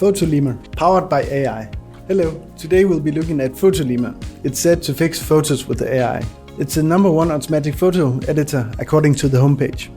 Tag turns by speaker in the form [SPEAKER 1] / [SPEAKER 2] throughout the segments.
[SPEAKER 1] Photolemur, powered by AI. Hello, today we'll be looking at Photolemur. It's said to fix photos with AI. It's the #1 automatic photo editor according to the homepage.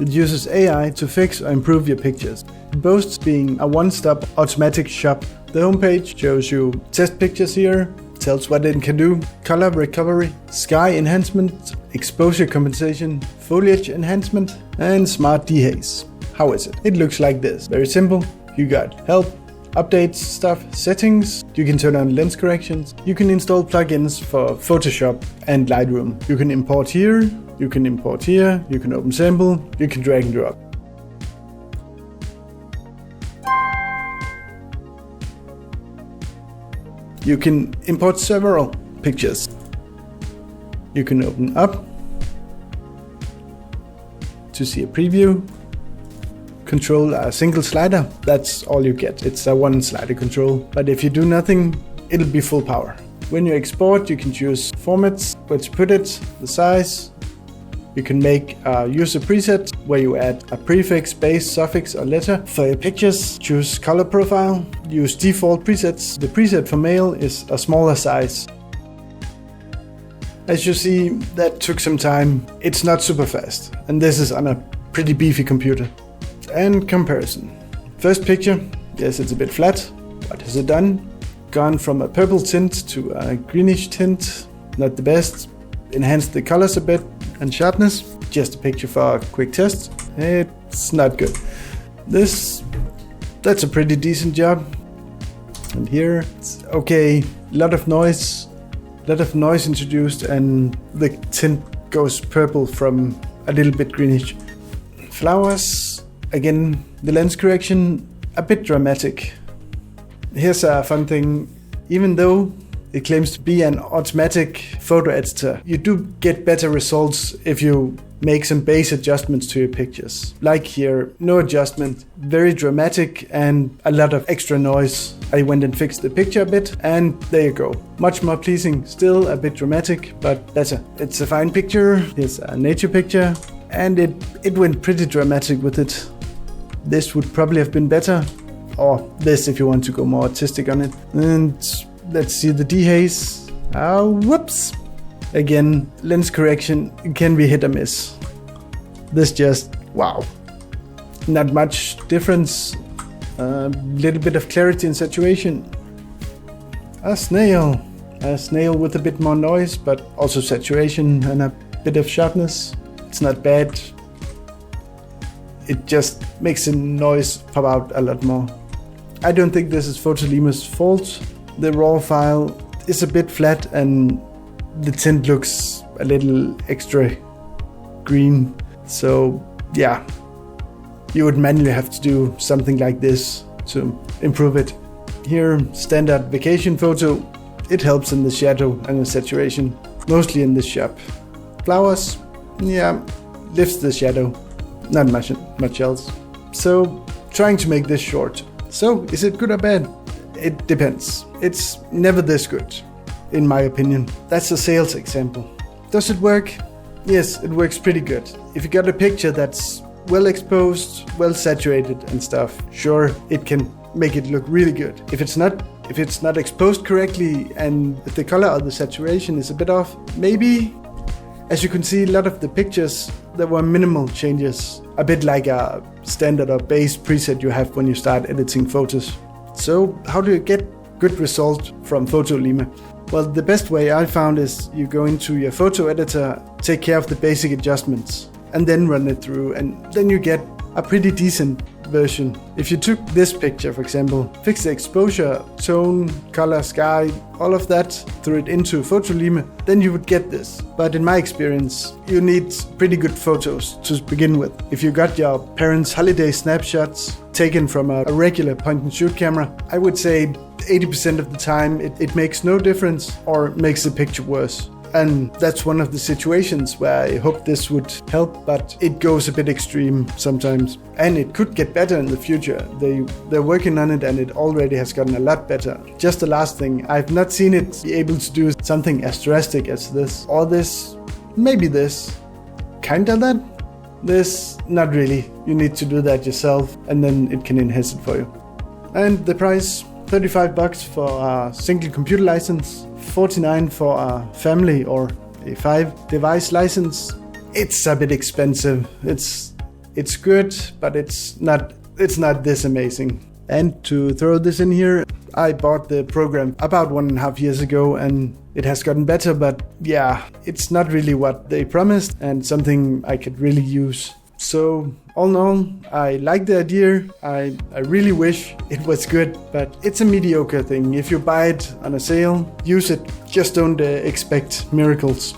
[SPEAKER 1] It uses AI to fix or improve your pictures. It boasts being a one-stop automatic shop. The homepage shows you test pictures here, tells what it can do, color recovery, sky enhancement, exposure compensation, foliage enhancement, and smart dehaze. How is it? It looks like this. Very simple. You got help, updates, stuff, settings. You can turn on lens corrections. You can install plugins for Photoshop and Lightroom. You can import here, you can import here, you can open sample, you can drag and drop. You can import several pictures. You can open up to see a preview. Control a single slider, that's all you get. It's a one slider control, but if you do nothing, it'll be full power. When you export, you can choose formats, where to put it, the size. You can make a user preset where you add a prefix, base, suffix or letter for your pictures. Choose color profile, use default presets. The preset for male is a smaller size. As you see, that took some time. It's not super fast, and this is on a pretty beefy computer. And comparison. First picture, yes, it's a bit flat. What has it done? Gone from a purple tint to a greenish tint. Not the best. Enhanced the colors a bit and sharpness. Just a picture for a quick test. It's not good. That's a pretty decent job. And here, it's okay. A lot of noise introduced, and the tint goes purple from a little bit greenish. Flowers. Again, the lens correction, a bit dramatic. Here's a fun thing. Even though it claims to be an automatic photo editor, you do get better results if you make some base adjustments to your pictures. Like here, no adjustment, very dramatic and a lot of extra noise. I went and fixed the picture a bit, and there you go. Much more pleasing, still a bit dramatic, but better. It's a fine picture. Here's a nature picture, and it went pretty dramatic with it. This would probably have been better, or this if you want to go more artistic on it. And let's see the dehaze. Whoops! Again, lens correction can be hit or miss. This just, wow. Not much difference. A little bit of clarity and saturation. A snail with a bit more noise, but also saturation and a bit of sharpness. It's not bad. It just makes the noise pop out a lot more. I don't think this is Photolemur's fault. The raw file is a bit flat and the tint looks a little extra green. So yeah, you would manually have to do something like this to improve it. Here, standard vacation photo. It helps in the shadow and the saturation, mostly in this shop. Flowers, yeah, lifts the shadow. Not much else. So, trying to make this short. So, is it good or bad? It depends. It's never this good, in my opinion. That's a sales example. Does it work? Yes, it works pretty good. If you got a picture that's well exposed, well saturated and stuff, sure, it can make it look really good. If it's not exposed correctly and if the color or the saturation is a bit off, maybe. As you can see, a lot of the pictures, there were minimal changes, a bit like a standard or base preset you have when you start editing photos. So how do you get good result from Photolemur? Well, the best way I found is you go into your photo editor, take care of the basic adjustments, and then run it through, and then you get a pretty decent version. If you took this picture, for example, fix the exposure, tone, color, sky, all of that, threw it into Photolemur, then you would get this. But in my experience, you need pretty good photos to begin with. If you got your parents' holiday snapshots taken from a regular point-and-shoot camera, I would say 80% of the time it makes no difference or makes the picture worse. And that's one of the situations where I hope this would help, but it goes a bit extreme sometimes. And it could get better in the future. They're working on it and it already has gotten a lot better. Just the last thing, I've not seen it be able to do something as drastic as this. Or this, maybe this. Kinda that. This, not really. You need to do that yourself and then it can enhance it for you. And the price, $35 for a single computer license, $49 for a family or a 5-device license. It's a bit expensive. It's good, but it's not this amazing. And to throw this in here, I bought the program about 1.5 years ago and it has gotten better, but yeah, it's not really what they promised and something I could really use. So all in all, I like the idea. I really wish it was good, but it's a mediocre thing. If you buy it on a sale, use it. Just don't expect miracles.